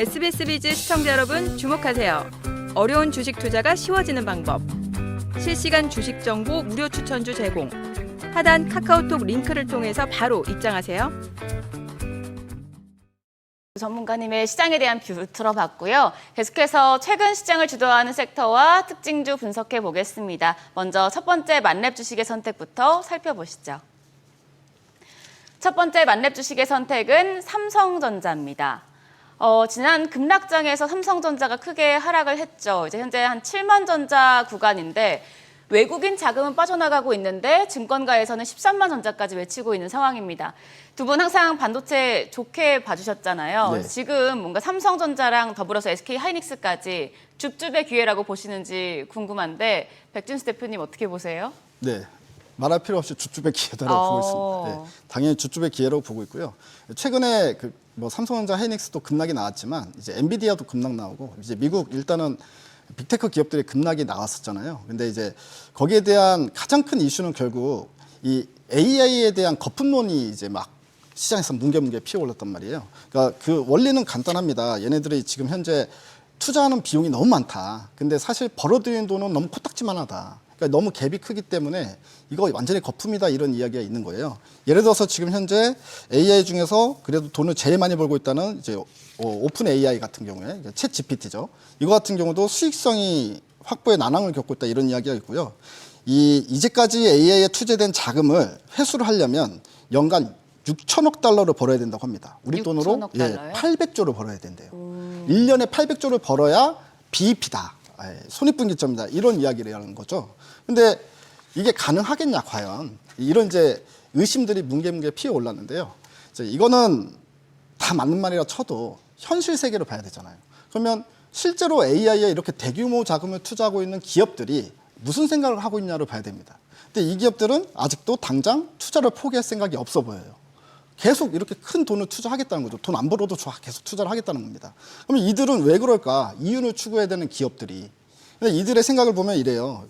SBS 비즈 시청자 여러분 주목하세요. 어려운 주식 투자가 쉬워지는 방법. 실시간 주식 정보 무료 추천주 제공. 하단 카카오톡 링크를 통해서 바로 입장하세요. 전문가님의 시장에 대한 뷰 들어봤고요. 계속해서 최근 시장을 주도하는 섹터와 특징주 분석해 보겠습니다. 먼저 첫 번째 만렙 주식의 선택부터 살펴보시죠. 첫 번째 만렙 주식의 선택은 삼성전자입니다. 지난 급락장에서 삼성전자가 크게 하락을 했죠. 이제 현재 한 7만 전자 구간인데 외국인 자금은 빠져나가고 있는데 증권가에서는 13만 전자까지 외치고 있는 상황입니다. 두 분 항상 반도체 좋게 봐주셨잖아요. 네. 지금 뭔가 삼성전자랑 더불어서 SK 하이닉스까지 줍줍의 기회라고 보시는지 궁금한데 백준수 대표님 어떻게 보세요? 네, 말할 필요 없이 줍줍의 기회다라고 보고 있습니다. 네, 당연히 줍줍의 기회라고 보고 있고요. 최근에 삼성전자, 하이닉스도 급락이 나왔지만 이제 엔비디아도 급락 나오고 이제 미국 일단은 빅테크 기업들의 급락이 나왔었잖아요. 근데 이제 거기에 대한 가장 큰 이슈는 결국 이 AI에 대한 거품론이 이제 막 시장에서 뭉게뭉게 피어올랐단 말이에요. 그러니까 그 원리는 간단합니다. 얘네들이 지금 현재 투자하는 비용이 너무 많다. 근데 사실 벌어들이는 돈은 너무 코딱지만하다. 그러니까 너무 갭이 크기 때문에 이거 완전히 거품이다 이런 이야기가 있는 거예요. 예를 들어서 지금 현재 AI 중에서 그래도 돈을 제일 많이 벌고 있다는 이제 오픈 AI 같은 경우에 챗 GPT죠. 이거 같은 경우도 수익성이 확보에 난항을 겪고 있다 이런 이야기가 있고요. 이제까지 AI에 투자된 자금을 회수를 하려면 연간 6천억 달러를 벌어야 된다고 합니다. 우리 돈으로 800조를 벌어야 된대요. 1년에 800조를 벌어야 BEP다. 손익분기점이다. 이런 이야기를 하는 거죠. 근데 이게 가능하겠냐 과연. 이런 이제 의심들이 뭉게뭉게 피어올랐는데요. 이거는 다 맞는 말이라 쳐도 현실 세계로 봐야 되잖아요. 그러면 실제로 AI에 이렇게 대규모 자금을 투자하고 있는 기업들이 무슨 생각을 하고 있냐를 봐야 됩니다. 근데 이 기업들은 아직도 당장 투자를 포기할 생각이 없어 보여요. 계속 이렇게 큰 돈을 투자하겠다는 거죠. 돈 안 벌어도 좋아. 계속 투자를 하겠다는 겁니다. 그러면 이들은 왜 그럴까? 이윤을 추구해야 되는 기업들이. 근데 이들의 생각을 보면 이래요.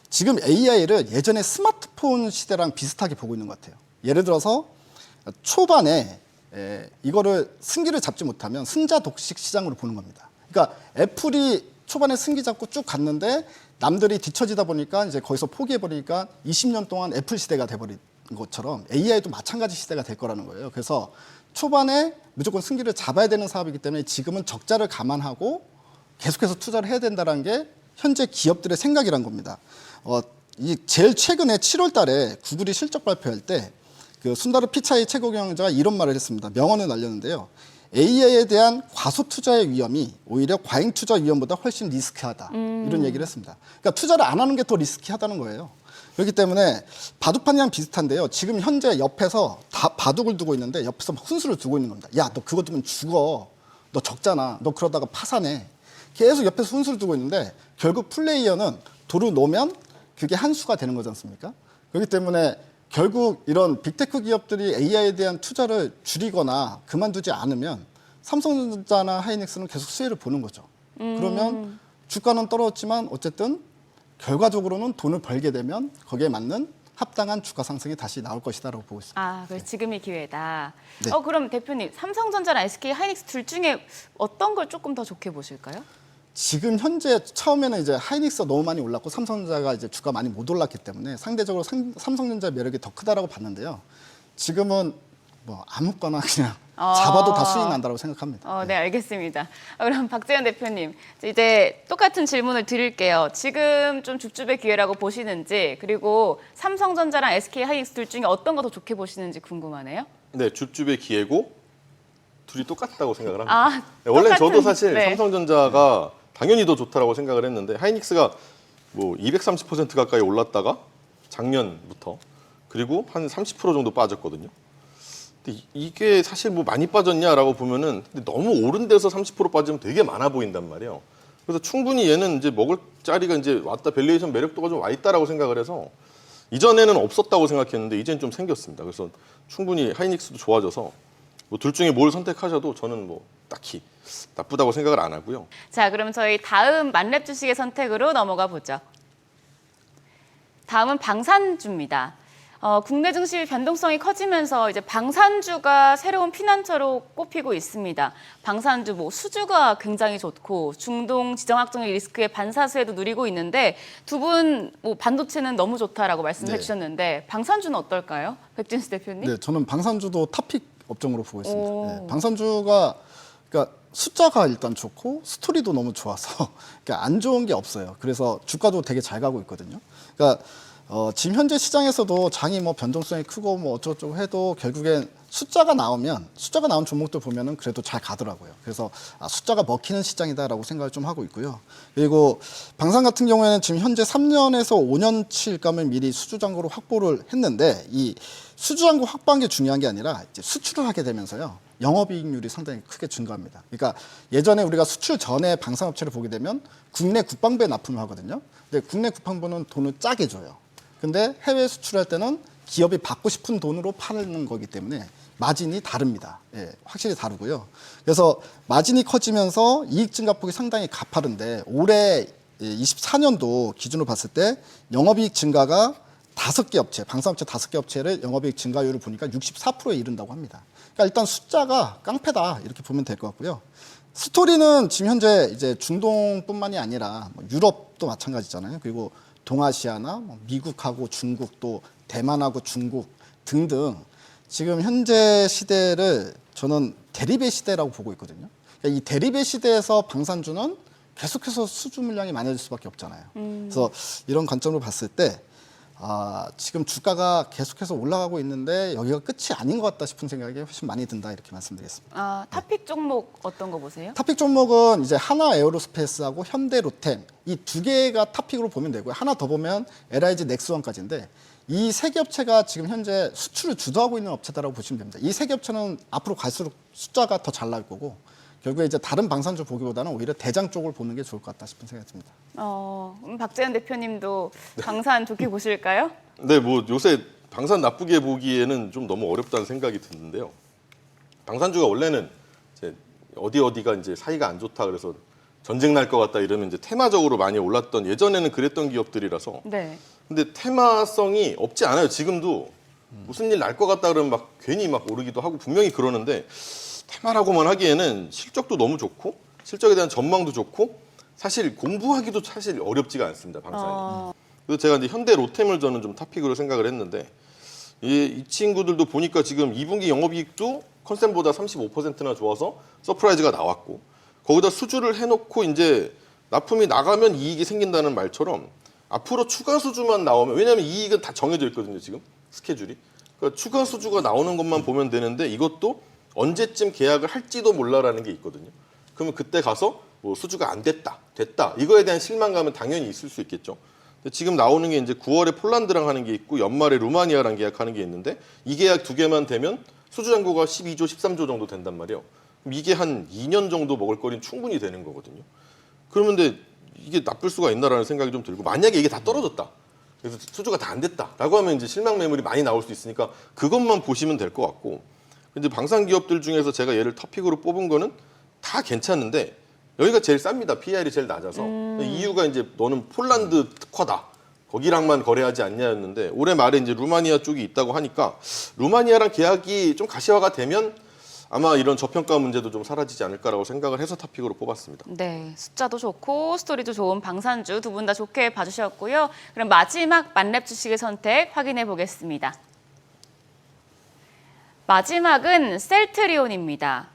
지금 AI를 예전에 스마트폰 시대랑 비슷하게 보고 있는 것 같아요. 예를 들어서 초반에 이거를 승기를 잡지 못하면 승자 독식 시장으로 보는 겁니다. 그러니까 애플이 초반에 승기 잡고 쭉 갔는데 남들이 뒤처지다 보니까 이제 거기서 포기해버리니까 20년 동안 애플 시대가 돼버린 것처럼 AI도 마찬가지 시대가 될 거라는 거예요. 그래서 초반에 무조건 승기를 잡아야 되는 사업이기 때문에 지금은 적자를 감안하고 계속해서 투자를 해야 된다는 게 현재 기업들의 생각이란 겁니다. 제일 최근에 7월 달에 구글이 실적 발표할 때 순다르 피차이 최고 경영자가 이런 말을 했습니다. 명언을 날렸는데요. AI에 대한 과소 투자의 위험이 오히려 과잉 투자 위험보다 훨씬 리스키하다. 이런 얘기를 했습니다. 그러니까 투자를 안 하는 게 더 리스키하다는 거예요. 그렇기 때문에 바둑판이랑 비슷한데요. 지금 현재 옆에서 다 바둑을 두고 있는데 옆에서 훈수를 두고 있는 겁니다. 야, 너 그거 두면 죽어. 너 적잖아. 너 그러다가 파산해. 계속 옆에서 훈수를 두고 있는데 결국 플레이어는 돌을 놓으면 그게 한 수가 되는 거지 않습니까? 그렇기 때문에 결국 이런 빅테크 기업들이 AI에 대한 투자를 줄이거나 그만두지 않으면 삼성전자나 하이닉스는 계속 수혜를 보는 거죠. 그러면 주가는 떨어졌지만 어쨌든 결과적으로는 돈을 벌게 되면 거기에 맞는 합당한 주가 상승이 다시 나올 것이다라고 보고 있습니다. 그래서 지금이 기회다. 네. 그럼 대표님, 삼성전자랑 SK 하이닉스 둘 중에 어떤 걸 조금 더 좋게 보실까요? 지금 현재 처음에는 이제 하이닉스가 너무 많이 올랐고 삼성전자가 이제 주가 많이 못 올랐기 때문에 상대적으로 삼성전자 매력이 더 크다라고 봤는데요. 지금은 뭐 아무거나 그냥 잡아도 다 수익 난다고 생각합니다. 네, 알겠습니다. 그럼 박재현 대표님, 이제 똑같은 질문을 드릴게요. 지금 좀 줍줍의 기회라고 보시는지, 그리고 삼성전자랑 SK 하이닉스 둘 중에 어떤 거 더 좋게 보시는지 궁금하네요. 네, 줍줍의 기회고 둘이 똑같다고 생각을 합니다. 네, 원래 저도 사실 삼성전자가 당연히 더 좋다라고 생각을 했는데 하이닉스가 뭐 230% 가까이 올랐다가 작년부터 그리고 한 30% 정도 빠졌거든요. 근데 이게 사실 뭐 많이 빠졌냐라고 보면은 근데 너무 오른 데서 30% 빠지면 되게 많아 보인단 말이에요. 그래서 충분히 얘는 이제 먹을 자리가 이제 왔다, 밸류에이션 매력도가 좀 와 있다라고 생각을 해서 이전에는 없었다고 생각했는데 이제는 좀 생겼습니다. 그래서 충분히 하이닉스도 좋아져서 뭐 둘 중에 뭘 선택하셔도 저는 뭐 딱히 나쁘다고 생각을 안 하고요. 자, 그럼 저희 다음 만렙 주식의 선택으로 넘어가 보죠. 다음은 방산주입니다. 국내 증시 변동성이 커지면서 이제 방산주가 새로운 피난처로 꼽히고 있습니다. 방산주 수주가 굉장히 좋고 중동 지정학적 리스크의 반사수에도 누리고 있는데 두 분 반도체는 너무 좋다라고 말씀해 네. 주셨는데 방산주는 어떨까요? 백진수 대표님? 네, 저는 방산주도 탑픽 업종으로 보고 있습니다. 네, 방산주가 그러니까 숫자가 일단 좋고 스토리도 너무 좋아서 그러니까 안 좋은 게 없어요. 그래서 주가도 되게 잘 가고 있거든요. 그러니까 지금 현재 시장에서도 장이 변동성이 크고 어쩌고저쩌고 해도 결국엔 숫자가 나온 종목들 보면은 그래도 잘 가더라고요. 그래서 숫자가 먹히는 시장이다라고 생각을 좀 하고 있고요. 그리고 방산 같은 경우에는 지금 현재 3년에서 5년치일감을 미리 수주잔고로 확보를 했는데 이 수주잔고 확보한 게 중요한 게 아니라 이제 수출을 하게 되면서요. 영업이익률이 상당히 크게 증가합니다. 그러니까 예전에 우리가 수출 전에 방산업체를 보게 되면 국내 국방부에 납품을 하거든요. 근데 국내 국방부는 돈을 짜게 줘요. 근데 해외 수출할 때는 기업이 받고 싶은 돈으로 파는 거기 때문에 마진이 다릅니다. 예, 확실히 다르고요. 그래서 마진이 커지면서 이익 증가폭이 상당히 가파른데 올해 24년도 기준으로 봤을 때 영업이익 증가가 5개 업체, 방산업체 5개 업체를 영업이익 증가율을 보니까 64%에 이른다고 합니다. 그러니까 일단 숫자가 깡패다 이렇게 보면 될 것 같고요. 스토리는 지금 현재 이제 중동뿐만이 아니라 유럽도 마찬가지잖아요. 그리고 동아시아나 미국하고 중국 또 대만하고 중국 등등 지금 현재 시대를 저는 대리배 시대라고 보고 있거든요. 그러니까 이 대리배 시대에서 방산주는 계속해서 수주 물량이 많아질 수밖에 없잖아요. 그래서 이런 관점으로 봤을 때 지금 주가가 계속해서 올라가고 있는데 여기가 끝이 아닌 것 같다 싶은 생각이 훨씬 많이 든다 이렇게 말씀드리겠습니다. 탑픽 종목 어떤 거 보세요? 탑픽 종목은 이제 하나 에어로스페이스하고 현대 로템 이 두 개가 탑픽으로 보면 되고요. 하나 더 보면 LIG 넥스원까지인데 이 세 개 업체가 지금 현재 수출을 주도하고 있는 업체다라고 보시면 됩니다. 이 세 개 업체는 앞으로 갈수록 숫자가 더 잘 나올 거고 결국에 이제 다른 방산주 보기보다는 오히려 대장 쪽을 보는 게 좋을 것 같다 싶은 생각이 듭니다. 박재현 대표님도 방산 좋게 보실까요? 네, 요새 방산 나쁘게 보기에는 좀 너무 어렵다는 생각이 드는데요. 방산주가 원래는 이제 어디가 이제 사이가 안 좋다 그래서 전쟁 날 것 같다 이러면 이제 테마적으로 많이 올랐던 예전에는 그랬던 기업들이라서. 네. 근데 테마성이 없지 않아요. 지금도 무슨 일 날 것 같다 그러면 괜히 오르기도 하고 분명히 그러는데 테마라고만 하기에는 실적도 너무 좋고 실적에 대한 전망도 좋고 사실 공부하기도 사실 어렵지가 않습니다. 방산이. 그래서 제가 이제 현대 로템을 저는 좀 탑픽으로 생각을 했는데 이 친구들도 보니까 지금 2분기 영업이익도 컨센보다 35%나 좋아서 서프라이즈가 나왔고 거기다 수주를 해놓고 이제 납품이 나가면 이익이 생긴다는 말처럼 앞으로 추가 수주만 나오면 왜냐하면 이익은 다 정해져 있거든요. 지금 스케줄이. 그러니까 추가 수주가 나오는 것만 보면 되는데 이것도 언제쯤 계약을 할지도 몰라라는 게 있거든요. 그러면 그때 가서 수주가 안 됐다 이거에 대한 실망감은 당연히 있을 수 있겠죠. 근데 지금 나오는 게 이제 9월에 폴란드랑 하는 게 있고 연말에 루마니아랑 계약하는 게 있는데 이 계약 두 개만 되면 수주 잔고가 12조 13조 정도 된단 말이에요. 그럼 이게 한 2년 정도 먹을 거리는 충분히 되는 거거든요. 그러면 근데 이게 나쁠 수가 있나라는 생각이 좀 들고 만약에 이게 다 떨어졌다. 그래서 수주가 다 안 됐다라고 하면 이제 실망 매물이 많이 나올 수 있으니까 그것만 보시면 될 것 같고. 근데 방산 기업들 중에서 제가 얘를 탑픽으로 뽑은 거는 다 괜찮은데 여기가 제일 쌉니다. PR이 제일 낮아서. 이유가 이제 너는 폴란드 특화다. 거기랑만 거래하지 않냐였는데 올해 말에 이제 루마니아 쪽이 있다고 하니까 루마니아랑 계약이 좀 가시화가 되면 아마 이런 저평가 문제도 좀 사라지지 않을까라고 생각을 해서 탑픽으로 뽑았습니다. 네, 숫자도 좋고 스토리도 좋은 방산주 두 분 다 좋게 봐주셨고요. 그럼 마지막 만렙 주식의 선택 확인해 보겠습니다. 마지막은 셀트리온입니다.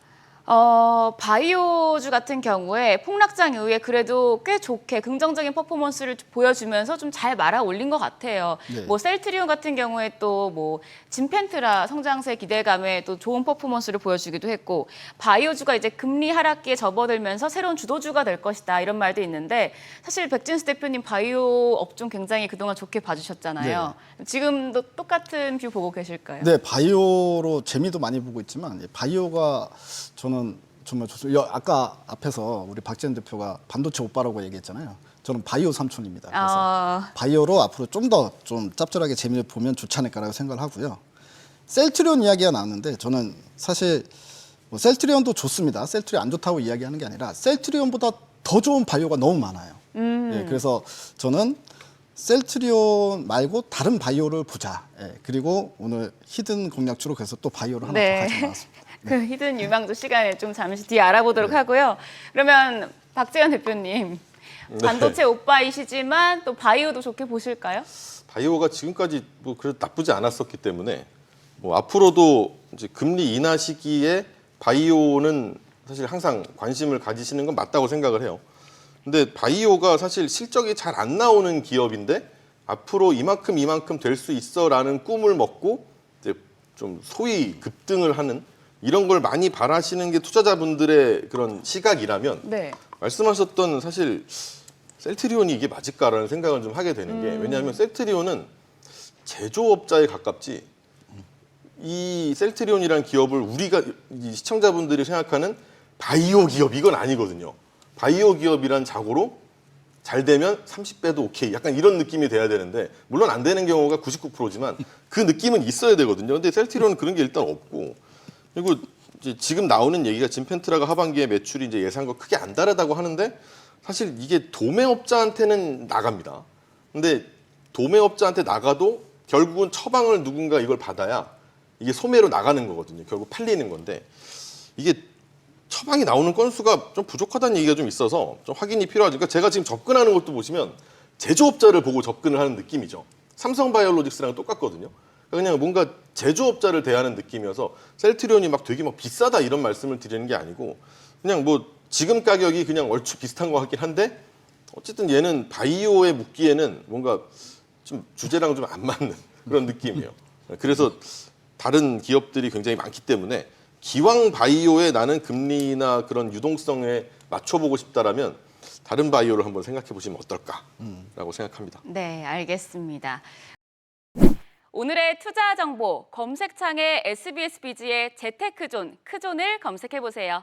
바이오주 같은 경우에 폭락장 이후에 그래도 꽤 좋게 긍정적인 퍼포먼스를 보여주면서 좀 잘 말아 올린 것 같아요. 네. 셀트리온 같은 경우에 또 진펜트라 성장세 기대감에 또 좋은 퍼포먼스를 보여주기도 했고 바이오주가 이제 금리 하락기에 접어들면서 새로운 주도주가 될 것이다 이런 말도 있는데 사실 백진수 대표님 바이오 업종 굉장히 그동안 좋게 봐주셨잖아요. 네. 지금도 똑같은 뷰 보고 계실까요? 네, 바이오로 재미도 많이 보고 있지만 바이오가 저는 정말 좋습니다. 아까 앞에서 우리 박재현 대표가 반도체 오빠라고 얘기했잖아요. 저는 바이오 삼촌입니다. 그래서 바이오로 앞으로 좀 더 짭짤하게 재미를 보면 좋지 않을까라고 생각을 하고요. 셀트리온 이야기가 나왔는데 저는 사실 셀트리온도 좋습니다. 셀트리온 안 좋다고 이야기하는 게 아니라 셀트리온보다 더 좋은 바이오가 너무 많아요. 예, 그래서 저는 셀트리온 말고 다른 바이오를 보자. 예, 그리고 오늘 히든 공략주로 그래서 또 바이오를 하나 더 가지고 나왔습니다. 그 히든 유망주 시간에 좀 잠시 뒤에 알아보도록 하고요. 그러면 박재현 대표님, 반도체 오빠이시지만 또 바이오도 좋게 보실까요? 바이오가 지금까지 뭐 그래도 나쁘지 않았었기 때문에 뭐 앞으로도 이제 금리 인하 시기에 바이오는 사실 항상 관심을 가지시는 건 맞다고 생각을 해요. 근데 바이오가 사실 실적이 잘 안 나오는 기업인데 앞으로 이만큼 될 수 있어라는 꿈을 먹고 이제 좀 소위 급등을 하는 이런 걸 많이 바라시는 게 투자자분들의 그런 시각이라면 네. 말씀하셨던 사실 셀트리온이 이게 맞을까라는 생각을 좀 하게 되는 게 왜냐하면 셀트리온은 제조업자에 가깝지 이 셀트리온이라는 기업을 우리가 이 시청자분들이 생각하는 바이오 기업 이건 아니거든요. 바이오 기업이란 자고로 잘 되면 30배도 오케이 약간 이런 느낌이 돼야 되는데 물론 안 되는 경우가 99%지만 그 느낌은 있어야 되거든요. 근데 셀트리온은 그런 게 일단 없고 그리고 이제 지금 나오는 얘기가 진펜트라가 하반기에 매출이 이제 예상과 크게 안 다르다고 하는데 사실 이게 도매업자한테는 나갑니다. 근데 도매업자한테 나가도 결국은 처방을 누군가 이걸 받아야 이게 소매로 나가는 거거든요. 결국 팔리는 건데 이게 처방이 나오는 건수가 좀 부족하다는 얘기가 좀 있어서 좀 확인이 필요하죠. 그러니까 제가 지금 접근하는 것도 보시면 제조업자를 보고 접근을 하는 느낌이죠. 삼성바이오로직스랑 똑같거든요. 그냥 뭔가 제조업자를 대하는 느낌이어서 셀트리온이 막 되게 막 비싸다 이런 말씀을 드리는 게 아니고 그냥 뭐 지금 가격이 그냥 얼추 비슷한 것 같긴 한데 어쨌든 얘는 바이오에 묶기에는 뭔가 좀 주제랑 좀 안 맞는 그런 느낌이에요. 그래서 다른 기업들이 굉장히 많기 때문에 기왕 바이오에 나는 금리나 그런 유동성에 맞춰보고 싶다라면 다른 바이오를 한번 생각해 보시면 어떨까라고 생각합니다. 네, 알겠습니다. 오늘의 투자 정보 검색창에 SBS 비즈의 재테크존, 크존을 검색해 보세요.